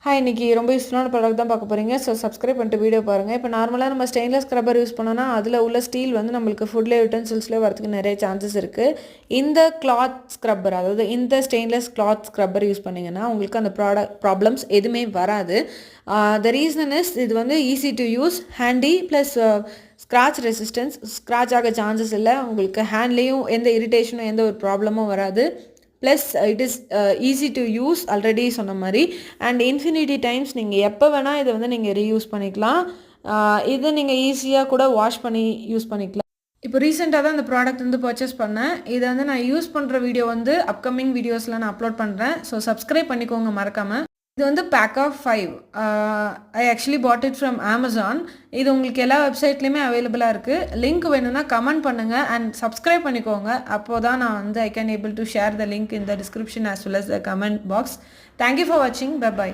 Hi, இன்னைக்கு ரொம்ப யூஸ்ஃபுல்லான ப்ராடக்ட் தான் பார்க்க போகிறீங்க. ஸோ சப்ஸ்கிரைப் பண்ணிட்டு வீடியோ பாருங்கள். இப்போ நார்மலாக நம்ம ஸ்டெயின்லெஸ் ஸ்க்ரப்பர் யூஸ் பண்ணோன்னா அதில் உள்ள ஸ்டீல் வந்து நம்மளுக்கு ஃபுட்லேயே யூட்டன்சில்ஸ்லேயே வரதுக்கு நிறைய சான்சஸ் இருக்குது. இந்த கிளாத் ஸ்க்ரப்பர், அதாவது இந்த ஸ்டெயின்லெஸ் கிளாத் ஸ்க்ரப்பர் யூஸ் பண்ணிங்கன்னா உங்களுக்கு அந்த ப்ராப்ளம்ஸ் எதுவுமே வராது. த ரீசன் இஸ் இது வந்து easy to use, handy plus scratch resistance. Scratch ஆக சான்சஸ் இல்லை. உங்களுக்கு ஹேண்ட்லேயும் எந்த இரிட்டேஷனும் எந்த ஒரு ப்ராப்ளமும் வராது. Plus it is easy to use, already சொன்ன மாதிரி. அண்ட் இன்ஃபினிட்டி டைம்ஸ் நீங்கள் எப்போ வேணால் இதை வந்து நீங்கள் ரீயூஸ் பண்ணிக்கலாம். இதை நீங்கள் ஈஸியாக கூட வாஷ் பண்ணி யூஸ் பண்ணிக்கலாம். இப்போ ரீசெண்டாக தான் இந்த ப்ராடக்ட் வந்து பர்ச்சேஸ் பண்ணேன். இதை வந்து நான் யூஸ் பண்ணுற வீடியோ வந்து அப்கமிங் வீடியோஸில் நான் அப்லோட் பண்ணுறேன். ஸோ சப்ஸ்கிரைப் பண்ணிக்கோங்க மறக்காமல். இது வந்து pack of 5. I actually bought it from Amazon. இது உங்களுக்கு எல்லா வெப்சைட்லேயுமே அவைலபிளாக இருக்குது. லிங்க் வேணும்னா கமெண்ட் பண்ணுங்கள் அண்ட் சப்ஸ்கிரைப் பண்ணிக்கோங்க. அப்போ தான் நான் வந்து I can able to share the link in the description as well as the comment box. Thank you for watching. Bye bye.